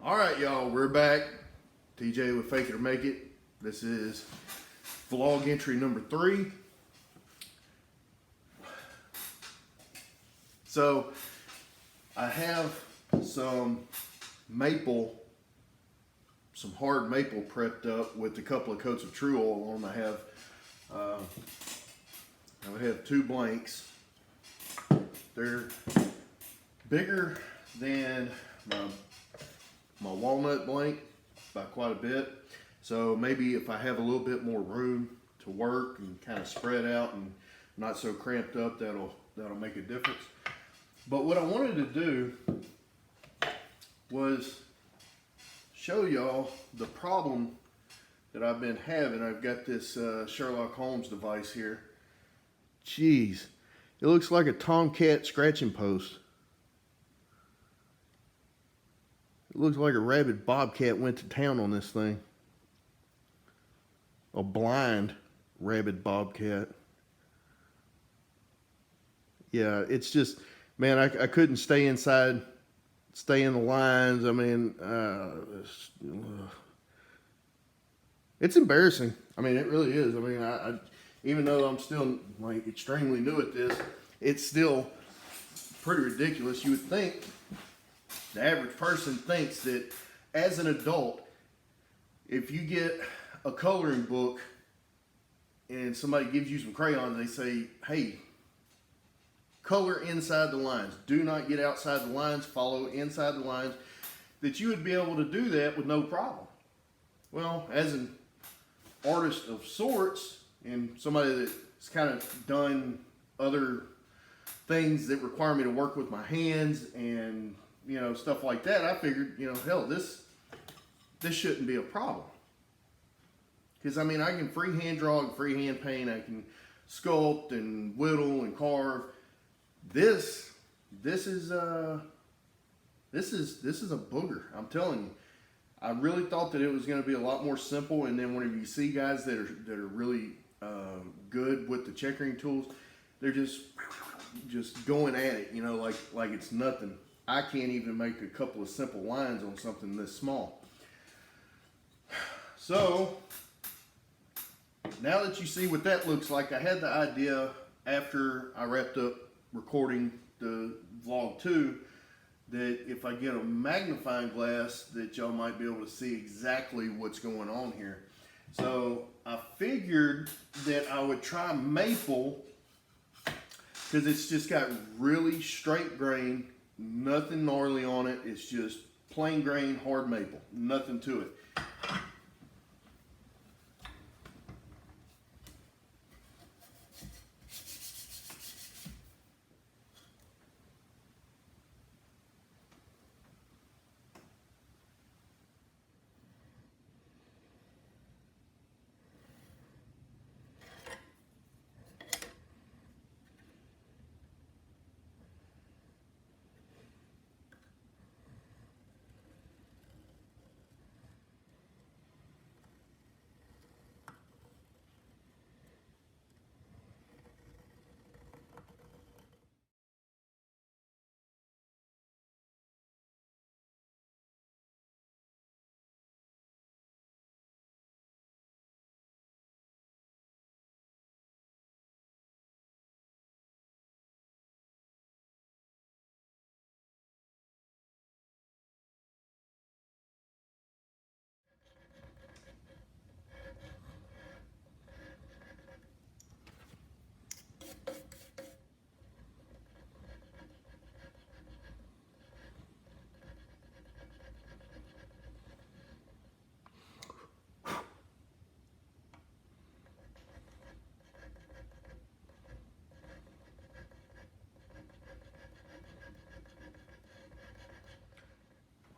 All right, y'all, we're back. TJ with Fake It or Make It. This is vlog entry number 3. So I have some hard maple prepped up with a couple of coats of True Oil on. I have 2 blanks. They're bigger than my walnut blank by quite a bit. So maybe if I have a little bit more room to work and kind of spread out and not so cramped up, that'll make a difference. But what I wanted to do was show y'all the problem that I've been having. I've got this Sherlock Holmes device here. Jeez, it looks like a tomcat scratching post. It looks like a rabid bobcat went to town on this thing. A blind rabid bobcat. Yeah, it's just, man, I couldn't stay inside, stay in the lines. I mean, it's embarrassing. I mean, it really is. I mean, I even though I'm still like extremely new at this, it's still pretty ridiculous. You would think the average person thinks that as an adult, if you get a coloring book and somebody gives you some crayons, they say, hey, color inside the lines. Do not get outside the lines, follow inside the lines, that you would be able to do that with no problem. Well, as an artist of sorts and somebody that's kind of done other things that require me to work with my hands and stuff like that, I figured, hell, this shouldn't be a problem. Because I mean, I can freehand draw and freehand paint, I can sculpt and whittle and carve. This is a booger. I'm telling you. I really thought that it was going to be a lot more simple, and then whenever you see guys that are really good with the checkering tools, they're just going at it, like it's nothing. I can't even make a couple of simple lines on something this small. So now that you see what that looks like, I had the idea after I wrapped up recording the vlog 2 that if I get a magnifying glass that y'all might be able to see exactly what's going on here. So I figured that I would try maple because it's just got really straight grain, nothing gnarly on it. It's just plain grain, hard maple, nothing to it.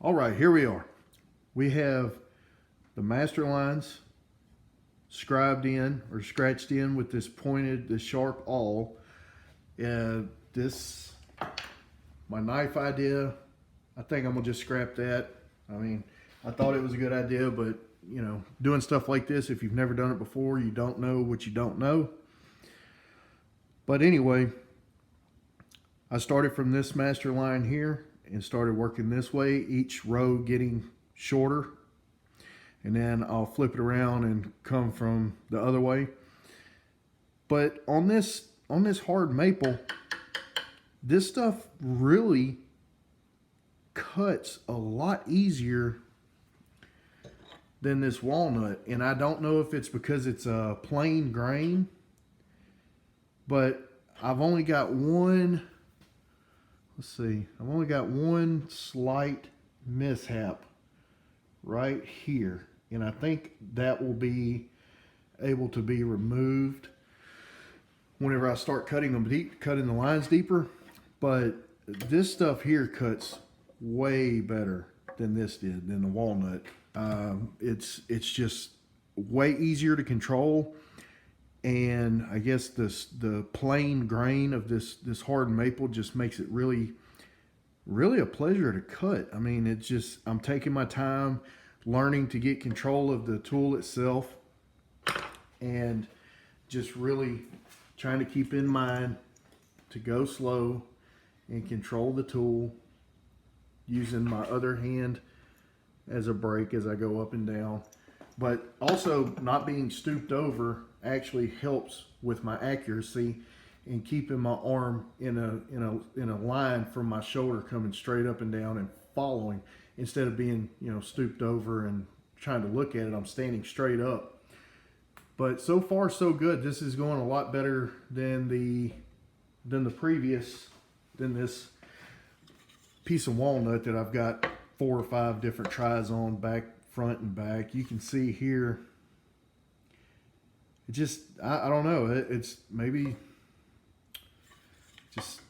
All right, here we are. We have the master lines scribed in or scratched in with this sharp awl. My knife idea, I think I'm gonna just scrap that. I mean, I thought it was a good idea, but doing stuff like this, if you've never done it before, you don't know what you don't know. But anyway, I started from this master line here and started working this way, each row getting shorter, and then I'll flip it around and come from the other way. But on this hard maple, this stuff really cuts a lot easier than this walnut. And I don't know if it's because it's a plain grain, but I've only got one, let's see, I've only got one slight mishap right here. And I think that will be able to be removed whenever I start cutting them deep, cutting the lines deeper. But this stuff here cuts way better than this did, than the walnut. It's just way easier to control, and I guess the plain grain of this hard maple just makes it really a pleasure to cut. I mean, it's just, I'm taking my time learning to get control of the tool itself, and just really trying to keep in mind to go slow and control the tool, using my other hand as a brake as I go up and down. But also, not being stooped over actually helps with my accuracy and keeping my arm in a line from my shoulder, coming straight up and down and following, instead of being, you know, stooped over and trying to look at it. I'm standing straight up. But so far so good. This is going a lot better than this piece of walnut that I've got 4 or 5 different tries on, back, front, and back. You can see here, it just, I don't know, it's maybe just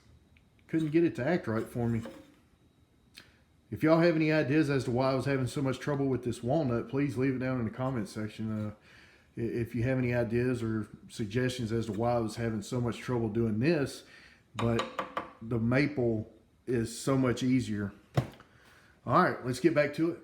couldn't get it to act right for me. If y'all have any ideas as to why I was having so much trouble with this walnut, please leave it down in the comment section. If you have any ideas or suggestions as to why I was having so much trouble doing this, but the maple is so much easier. All right, let's get back to it.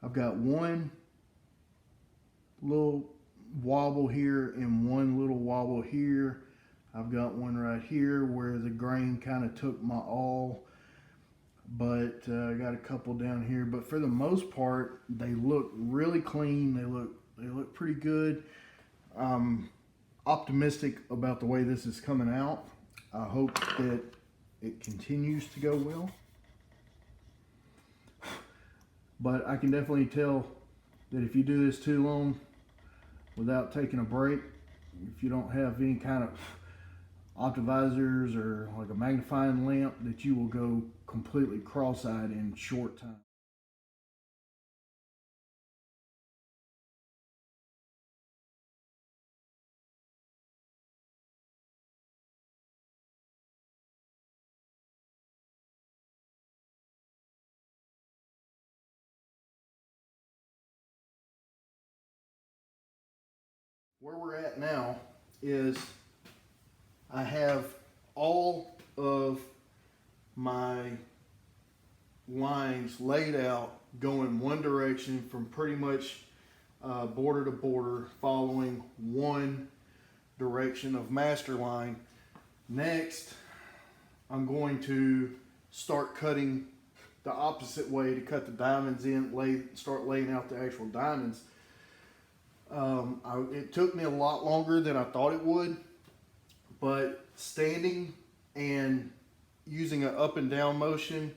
I've got one little wobble here and one little wobble here. I've got one right here where the grain kind of took my awl, but I got a couple down here. But for the most part, they look really clean. They look pretty good. I'm optimistic about the way this is coming out. I hope that it continues to go well. But I can definitely tell that if you do this too long without taking a break, if you don't have any kind of optimizers or like a magnifying lamp, that you will go completely cross-eyed in short time. Where we're at now is I have all of my lines laid out going one direction from pretty much border to border, following one direction of master line. Next, I'm going to start cutting the opposite way to cut the diamonds in, start laying out the actual diamonds. It took me a lot longer than I thought it would, but standing and using an up and down motion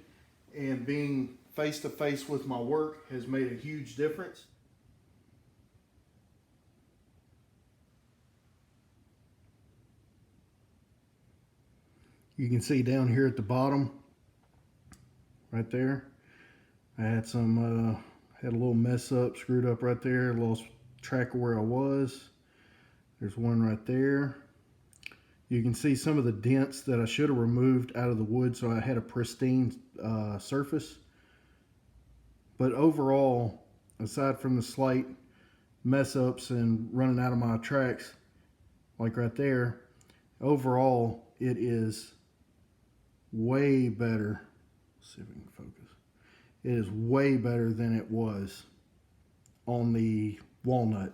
and being face to face with my work has made a huge difference. You can see down here at the bottom, right there, I had had a little mess up, screwed up right there, lost track of where I was. There's one right there. You can see some of the dents that I should have removed out of the wood so I had a pristine surface. But overall, aside from the slight mess ups and running out of my tracks, like right there, overall it is way better. Let's see if we can focus. It is way better than it was on the walnut.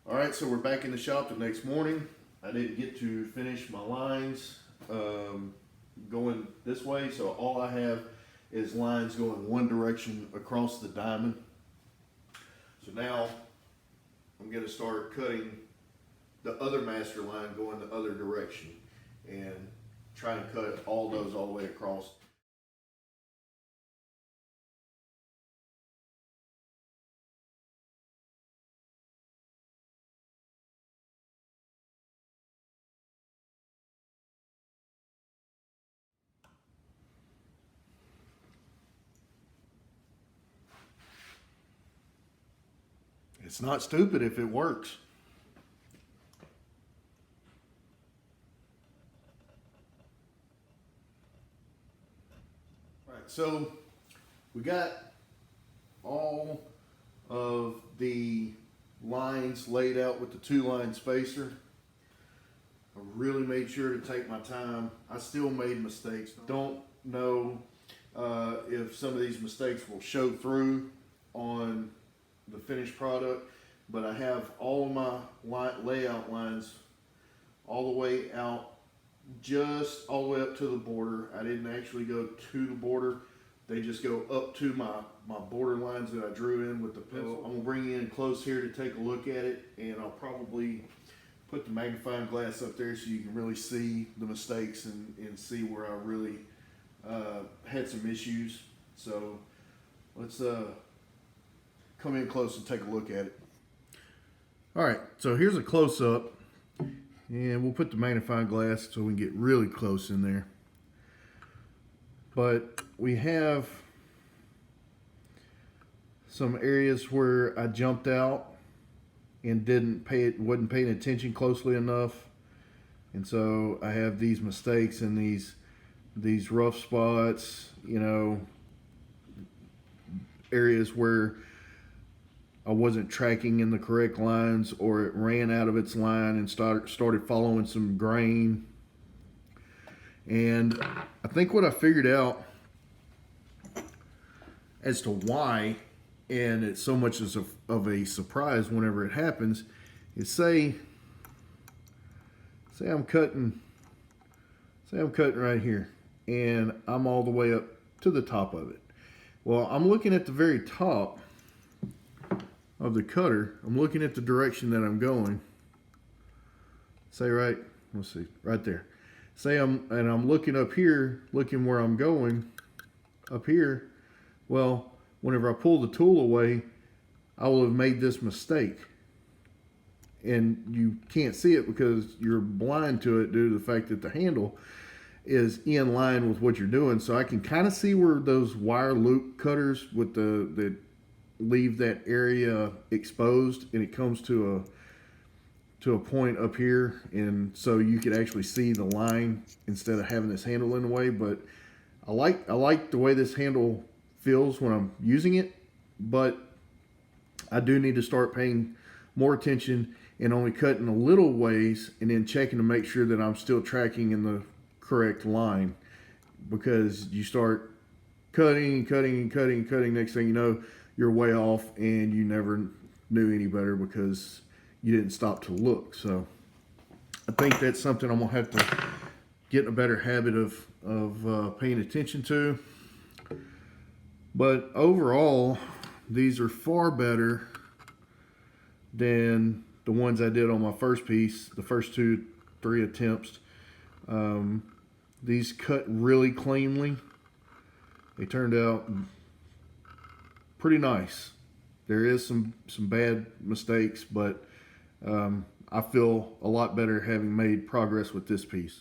All right, so we're back in the shop the next morning. I didn't get to finish my lines going this way, so all I have is lines going one direction across the diamond. So now I'm going to start cutting the other master line going the other direction and try and cut all those all the way across. It's not stupid if it works. All right, so we got all of the lines laid out with the 2-line spacer. I really made sure to take my time. I still made mistakes. Don't know if some of these mistakes will show through on the finished product, but I have all of my layout lines all the way out, just all the way up to the border. I didn't actually go to the border. They just go up to my border lines that I drew in with the pencil. I'm gonna bring you in close here to take a look at it, and I'll probably put the magnifying glass up there so you can really see the mistakes and see where I really had some issues. So let's come in close and take a look at it. All right, so here's a close-up, and we'll put the magnifying glass so we can get really close in there. But we have some areas where I jumped out and wasn't paying attention closely enough, and so I have these mistakes and these rough spots, you know, areas where I wasn't tracking in the correct lines, or it ran out of its line and started following some grain. And I think what I figured out as to why, and it's so much of a surprise whenever it happens, is say I'm cutting right here, and I'm all the way up to the top of it. Well, I'm looking at the very top of the cutter. I'm looking at the direction that I'm going. Say right, let's see, right there. I'm looking up here, looking where I'm going, up here. Well, whenever I pull the tool away, I will have made this mistake. And you can't see it because you're blind to it due to the fact that the handle is in line with what you're doing. So I can kind of see where those wire loop cutters with that leave that area exposed, and it comes to a point up here, and so you could actually see the line instead of having this handle in the way. But I like the way this handle feels when I'm using it, but I do need to start paying more attention and only cutting a little ways and then checking to make sure that I'm still tracking in the correct line, because you start cutting and cutting and cutting and cutting, next thing you know, you're way off and you never knew any better because you didn't stop to look. So I think that's something I'm gonna have to get in a better habit of paying attention to. But overall, these are far better than the ones I did on my first piece, the first 2-3 attempts. These cut really cleanly. They turned out pretty nice. There is some bad mistakes, but I feel a lot better having made progress with this piece.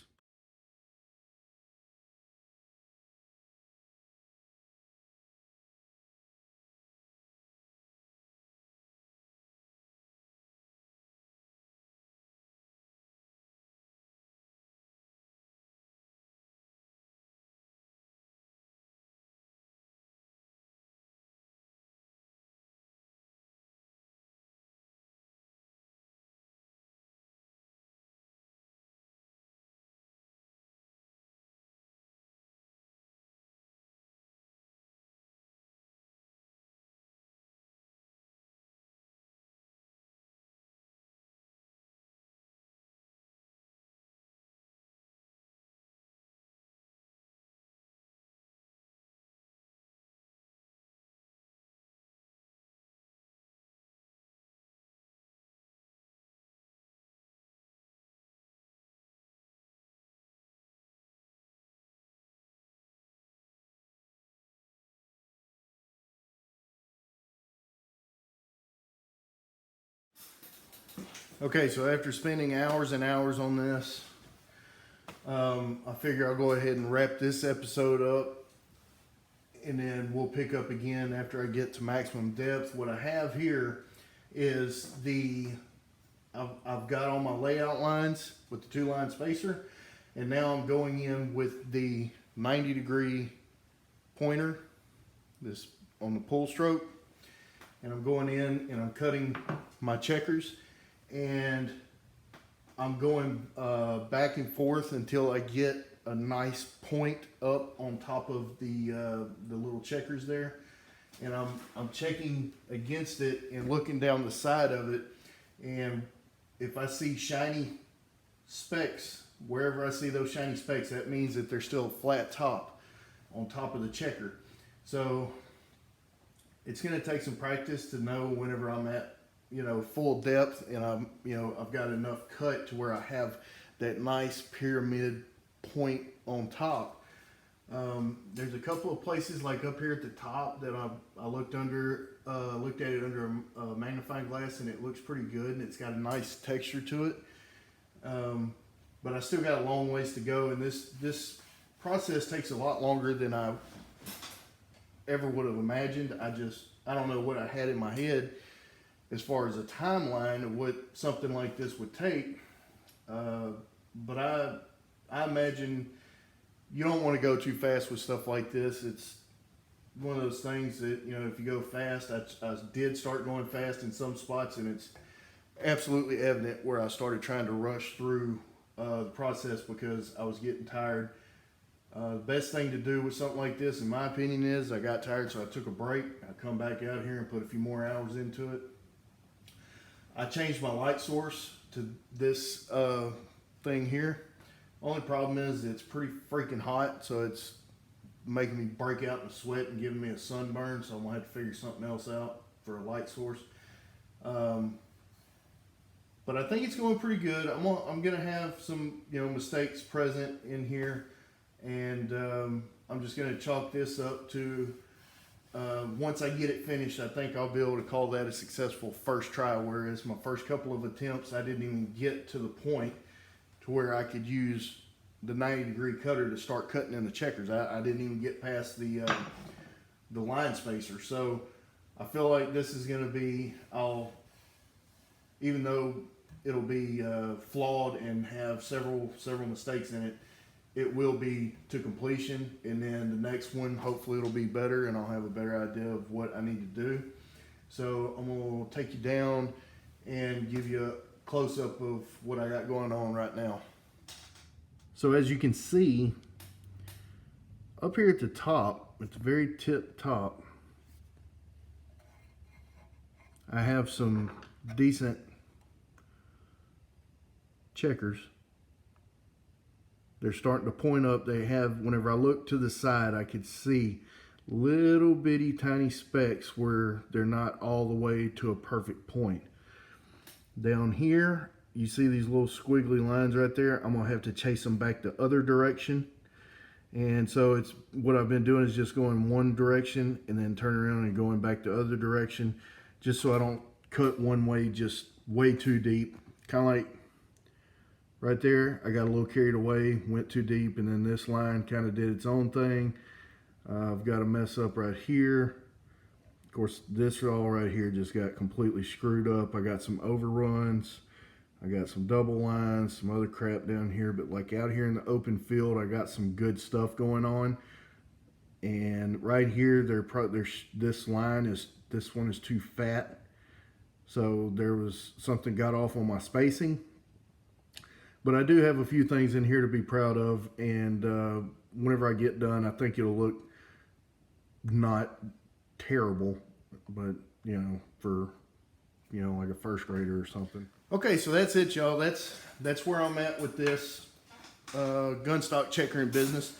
Okay, so after spending hours and hours on this, I figure I'll go ahead and wrap this episode up, and then we'll pick up again after I get to maximum depth. What I have here is I've got all my layout lines with the 2-line spacer, and now I'm going in with the 90-degree pointer, this on the pull stroke, and I'm going in and I'm cutting my checkers, and I'm going back and forth until I get a nice point up on top of the little checkers there, and I'm checking against it and looking down the side of it, and if I see shiny specks, wherever I see those shiny specks, that means that there's still a flat top on top of the checker. So it's going to take some practice to know whenever I'm at, full depth, and I've got enough cut to where I have that nice pyramid point on top. There's a couple of places like up here at the top that I looked at it under a magnifying glass, and it looks pretty good, and it's got a nice texture to it. But I still got a long ways to go, and this process takes a lot longer than I ever would have imagined. I don't know what I had in my head as far as a timeline of what something like this would take. But I imagine you don't want to go too fast with stuff like this. It's one of those things that, if you go fast, I did start going fast in some spots, and it's absolutely evident where I started trying to rush through the process because I was getting tired. The best thing to do with something like this, in my opinion, is I got tired, so I took a break. I come back out here and put a few more hours into it. I changed my light source to this thing here. Only problem is it's pretty freaking hot, so it's making me break out in sweat and giving me a sunburn, so I'm going to have to figure something else out for a light source. But I think it's going pretty good. I'm going to have some mistakes present in here, and I'm just going to chalk this up to once I get it finished, I think I'll be able to call that a successful first try, whereas my first couple of attempts I didn't even get to the point to where I could use the 90-degree cutter to start cutting in the checkers. I didn't even get past the line spacer. So I feel like this is going to be, even though it'll be flawed and have several mistakes in it, it will be to completion, and then the next one, hopefully it'll be better, and I'll have a better idea of what I need to do. So I'm going to take you down and give you a close-up of what I got going on right now. So as you can see, up here at the top, at the very tip top, I have some decent checkers. They're starting to point up. They have, whenever I look to the side, I could see little bitty tiny specks where they're not all the way to a perfect point. Down here, you see these little squiggly lines right there. I'm gonna have to chase them back the other direction. And so it's what I've been doing is just going one direction and then turning around and going back the other direction, just so I don't cut one way just way too deep. Kind of like right there, I got a little carried away, went too deep, and then this line kind of did its own thing. I've got a mess up right here. Of course, this all right here just got completely screwed up. I got some overruns. I got some double lines, some other crap down here, but like out here in the open field, I got some good stuff going on. And right here, this one is too fat. So there was something got off on my spacing. But I do have a few things in here to be proud of, and whenever I get done, I think it'll look not terrible, but for like a first grader or something. Okay, so that's it, y'all. That's where I'm at with this Gunstock Checkering business.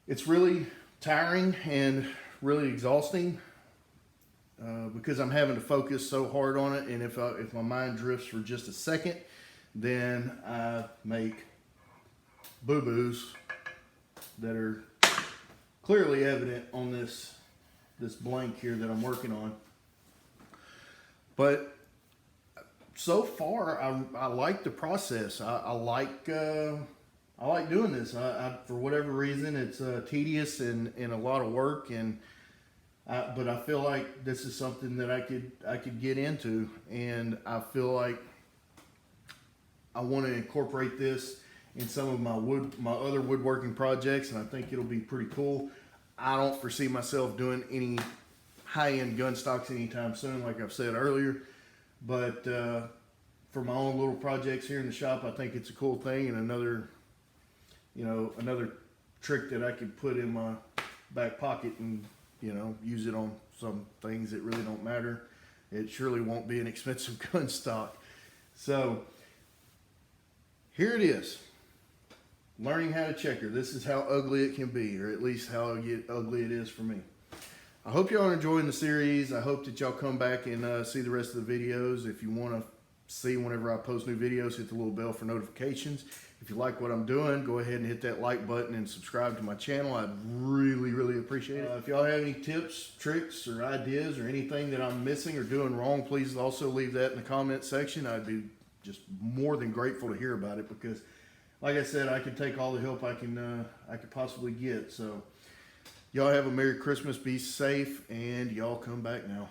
It's really tiring and really exhausting because I'm having to focus so hard on it, and if my mind drifts for just a second, then I make boo-boos that are clearly evident on this blank here that I'm working on. But so far, I like the process. I like doing this. For whatever reason, it's tedious and a lot of work, but I feel like this is something that I could get into, and I feel like I want to incorporate this in some of my other woodworking projects, and I think it'll be pretty cool. I don't foresee myself doing any high-end gun stocks anytime soon, like I've said earlier, but for my own little projects here in the shop, I think it's a cool thing, and another trick that I could put in my back pocket and use it on some things that really don't matter. It surely won't be an expensive gun stock. So here it is. Learning how to checker. This is how ugly it can be, or at least how ugly it is for me. I hope y'all are enjoying the series. I hope that y'all come back and see the rest of the videos. If you want to see whenever I post new videos, hit the little bell for notifications. If you like what I'm doing, go ahead and hit that like button and subscribe to my channel. I'd really, really appreciate it. If y'all have any tips, tricks, or ideas, or anything that I'm missing or doing wrong, please also leave that in the comment section. I'd be just more than grateful to hear about it, because like I said, I can take all the help I could possibly get. So y'all have a Merry Christmas, be safe, and y'all come back now.